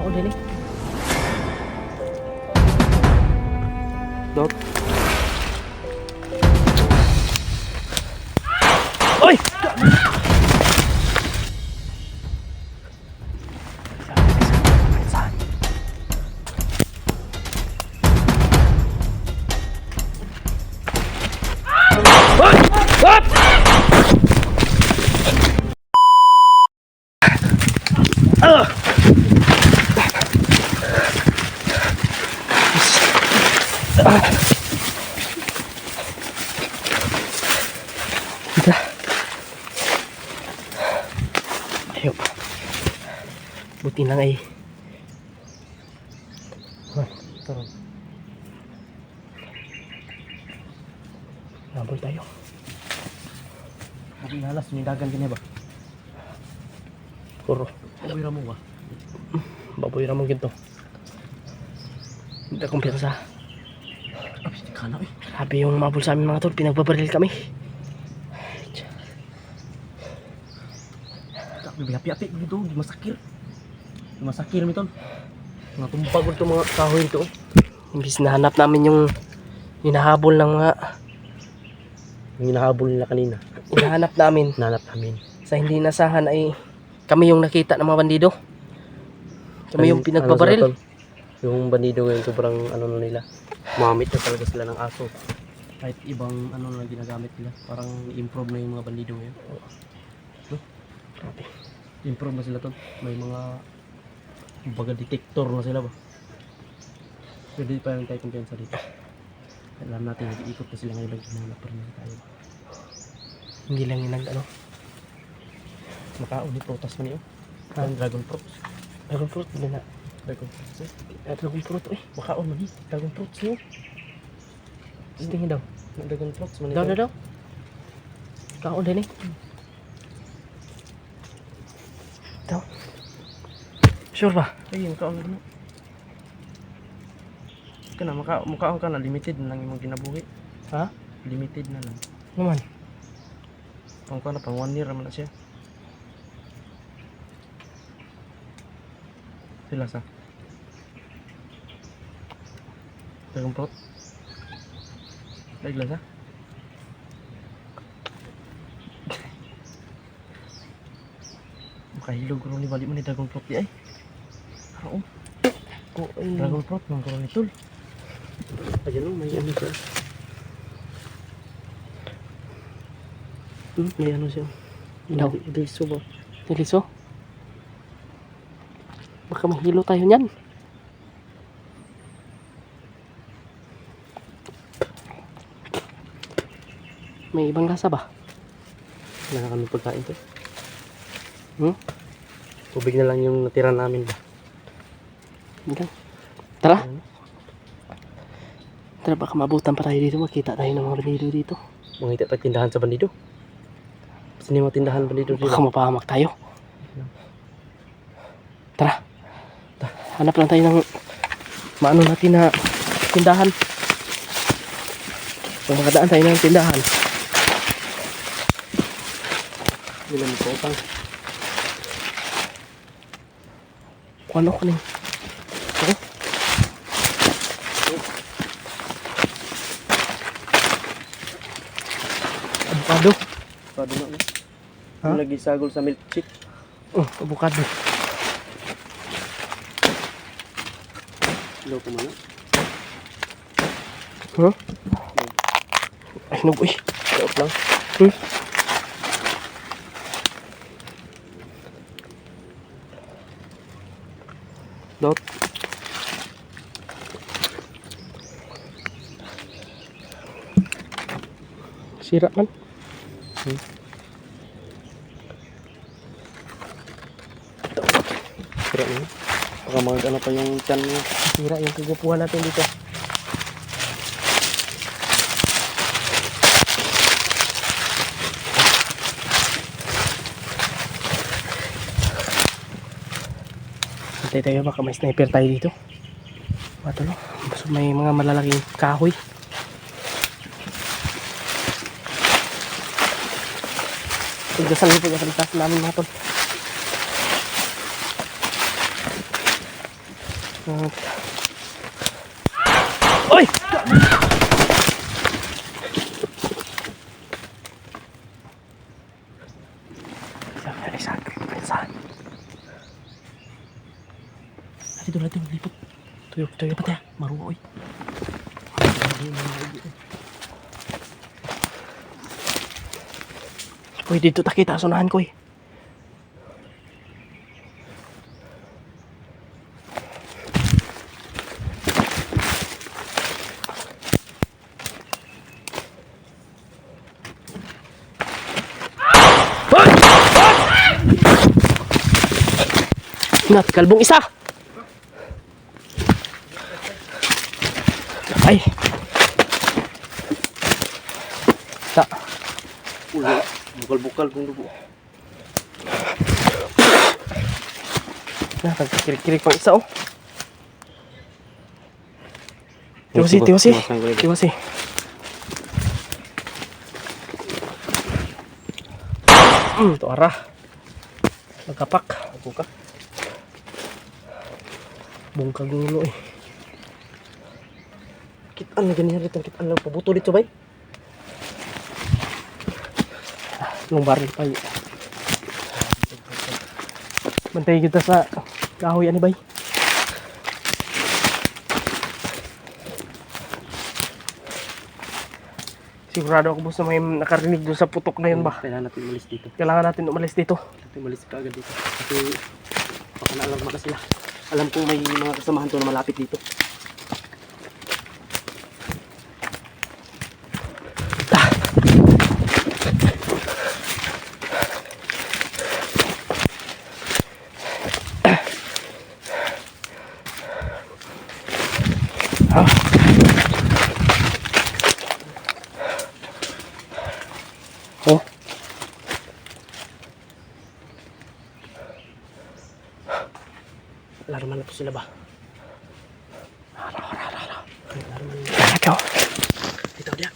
Kao din eh. Dot. Oy! Kita. Ayo. Buti lang ay. Turun. Nabol tayo. Sabi halas, may dagan kanya ba? Kuro. Baboy ramo ba? Baboy ramo ginto. Hindi akong piyansa. Sabi yung mabul sa amin mga tol, pinagbabaril kami. Bihapi-hapi gitu, masakir. Masakir mi tol. Mga tumpag ito mga kahoy ito. Imbis na hanap namin yung hinahabol ng mga hinahabol nila kanina. Hinahanap namin. Nahanap namin. Sa hindi nasahan ay kami yung nakita ng mga bandido. Kami yung pinagbabaril. Ano, yung bandido ngayon sobrang ano na nila. Mamit na talaga sila ng aso. Kahit ibang ano na ginagamit nila. Parang improve na yung mga bandido ngayon. Grabe. Improve na sila to. May mga baga detector na sila ba. Pwede pa rin tayo kumpiyansa dito. Alam natin nag-iikot na sila ngayon. Hinahanap pa rin tayo. Hindi lang yung ano. Makaon ni protas man yun. Dragon fruit. Dragon fruit. Hindi na. Dragon fruit. Dragon fruit. Makaon man yun. Dragon fruit yun. Tingin daw. Dragon fruit. Daw. Makaon din eh. Ito. Sure ba? Ay, makaon na. Ka na, makaon ka na. Limited na lang yung ginabuhi. Ha? Limited na lang. Naman? Pang 1 year naman na siya. Sila sa? Dragon fruit? Daigla sa? Makahilog ko ni balik mo ni dragon fruit di ay. Oo. Dragon fruit man ko ni tol. Ayan o, may ano siya. May ano siya. Diliso ba? Diliso? Baka mahilo tayo niyan. May ibang lasa ba? Nakakano pagkain to? Tubig na lang yung natira namin ba? Hanggang. Tara. Tara, baka mabutan pa tayo dito. Makita tayo ng mga bandido dito. Makita tayo tindahan sa bandido. Saan yung mga tindahan bandido dito? Baka mapahamak tayo. Tara. Hanap lang tayo ng maano natin na tindahan. Kung makadaan tayo ng tindahan. Bilang mo utang. Kung ano ka na yun? Ito? Avocado. Avocado na. Ha? Yung nagisagol sa milkshake. Avocado. Hello ko man. Huh? Ay, naboy. Daot lang. Dot. Sira man. Sira man. Baka mag-ano pa yung tiyan mo. Sira yung kagupuhan natin dito. Hintay tayo, baka may sniper tayo dito. Matulong. May mga malalaking kahoy. Pagdasal taas namin mga tol. Oy! Dito natin maglipot. Tuyok, tuyok. Dapat ya, maruwa oy. Uy, dito takita sunahan ko eh. Nat, kalbong isa. Ay. Ta. Ulo, bukal-bukal kung dugo. Nah, kirik-kirik pang isa oh. Tiwasi, tiwasi. Tiwasi. Ito arah. Nagkapak. Ako ka. Bungkag ngulo eh. Kitaan na ganyan rito. Kitaan lang pabuto dito bay. Nung baril pa yun. Bantay kita sa kahoy ani bay. Sigurado ako boss na may nakarinig doon sa putok na yun ba. Kailangan natin umalis dito. Kailangan natin umalis dito. Natin umalis ka agad dito. Kasi baka naalarma ka sila. Alam kong may mga kasamahan to na malapit dito. Oh. Alarman na po sila ba? Alarman na. Ikaw. Dito dia.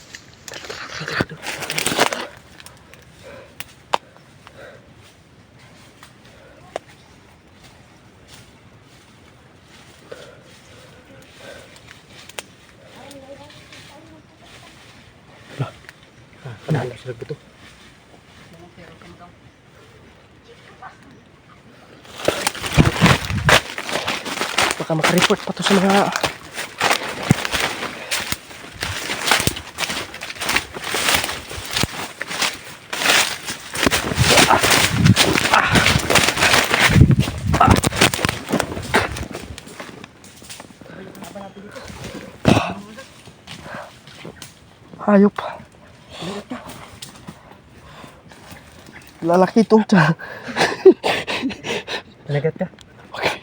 Panahan na sila dito. Baka makareport pa to sa mga hayop. Lalaki itong tiyan. Lagat ka. Okay.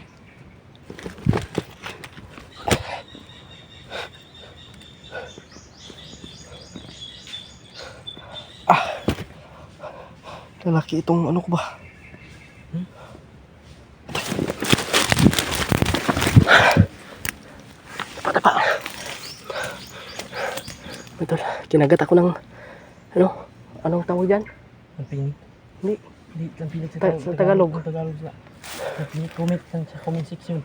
Lalaki itong ano ko ba? Tapa. Betul. Kinagat ako ng ano? Anong tawag dyan? Lampinig. Hindi. Hindi, lampinig Sa Tagalog. Tagalog sila. Lampinig, comment section.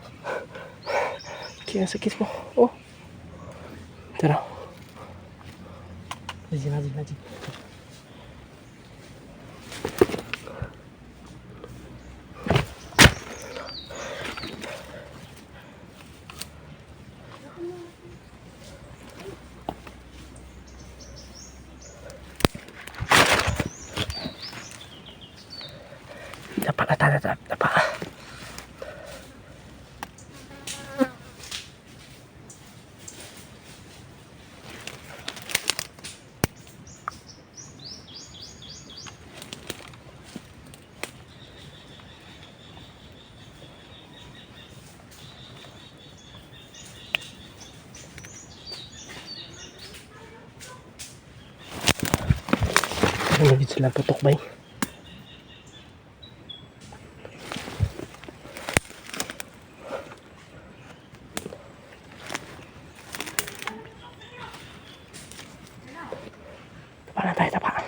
Kaya sakit ko. Oh. Tara. Najin. Dapat. Ano dito sila putok ba eh? Tapa.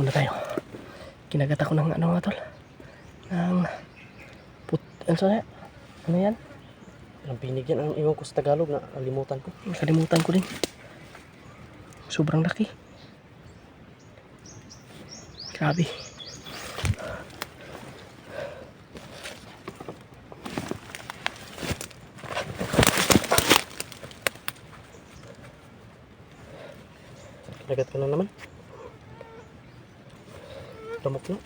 muna tayo. Kinagat ako ng ano nga tol. Ng ano yan? Ang pinig yan. Ang iwan ko sa Tagalog na alimutan ko. Nakalimutan ko din. Sobrang laki. Grabe. Kinagat ko na naman. Lamok na.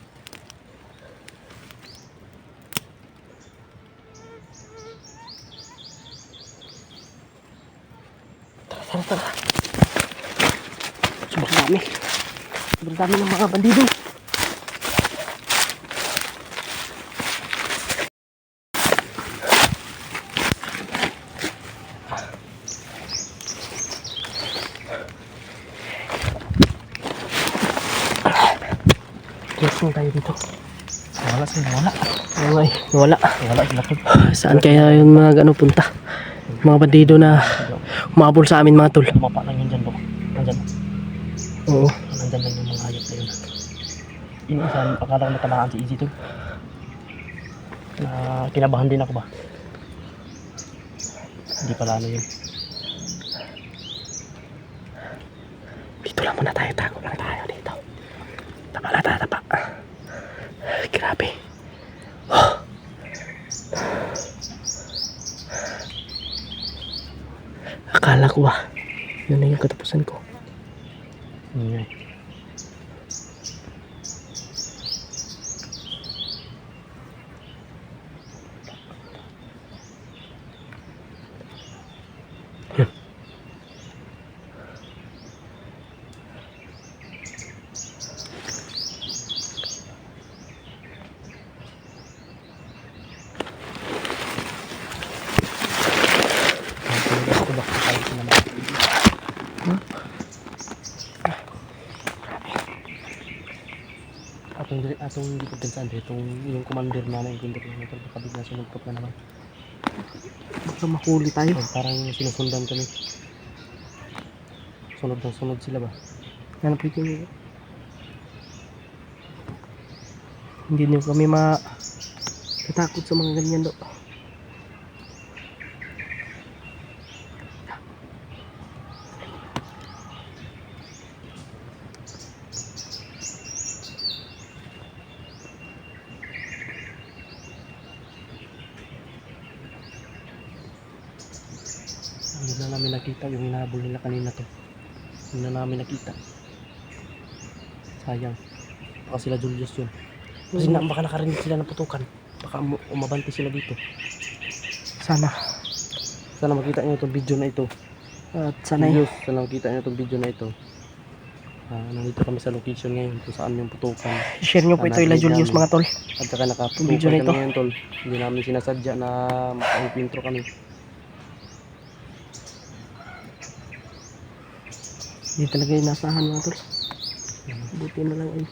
Tara. Sobrang dami. Sobrang dami ng mga bandido. Kaya tayo dito. Wala sila. Wala. Ay, wala. Wala sila tol. Saan kaya yung mga punta? Mga bandido na umabol sa amin mga tol. Lumapa lang yun dyan bro. Nandyan. Oo. Nandyan lang yung mga hayop na yun. Inisan, akala ko natamaan si Easy tol. Na kinabahan din ako ba? Hindi pala ano yun. Dito lang muna tayo. Tago lang tayo dito. Tapa na tayo. Tapa. Grabe. Oh. Akala ko ba yun na yung katapusan ko. Yun nga eh. Atong hindi ko pinsan itong yung commander namin yung commander namin baka bigla sunugkot na naman. Baka mahuli tayo. So, parang sinusundan kami. Sunod sila ba? Hanap dito yun. Hindi nyo kami matatakot sa mga ganyan do. Hindi na namin nakita yung hinahabol nila kanina to. Hindi na namin nakita. Sayang. Baka sila Julius yun. Kasi baka nakarinig sila ng putukan. Baka umabante sila dito. Sana. Sana makita nyo itong video na ito. At sana Julius, sana makita nyo itong video na ito. Nandito kami sa location ngayon kung saan yung putukan. share nyo po ito ila Julius mga tol. At saka Yung video nakaputukan na ito. kami ngayon tol. Hindi namin sinasadya na makaipintro kami. Hindi talaga inasahan mga tol. Buti na lang ay.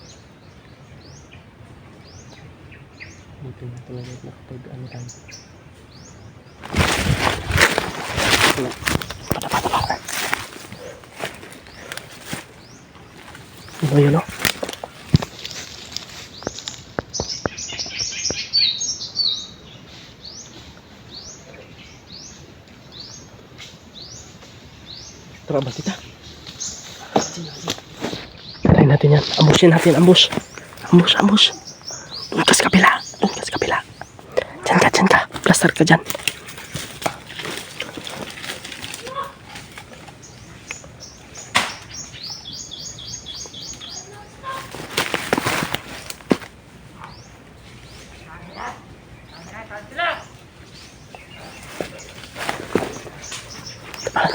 Buti na talaga nakapag-ano tayo. Pata. Ano yun o? Tara ba kita? Try natin yan. Ambusin natin. Ambus. Doon ka sa kabila. Diyan ka. Plaster ka dyan.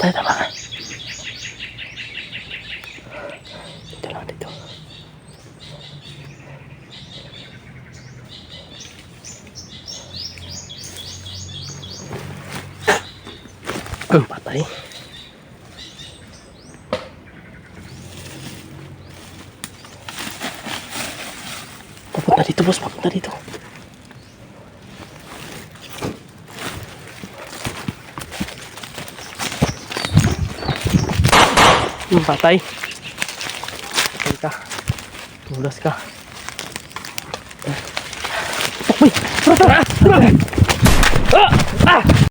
Tama. Dito. Patay. Papunta dito boss, patay. Patay ka. Tulas ka. Uy! Tara!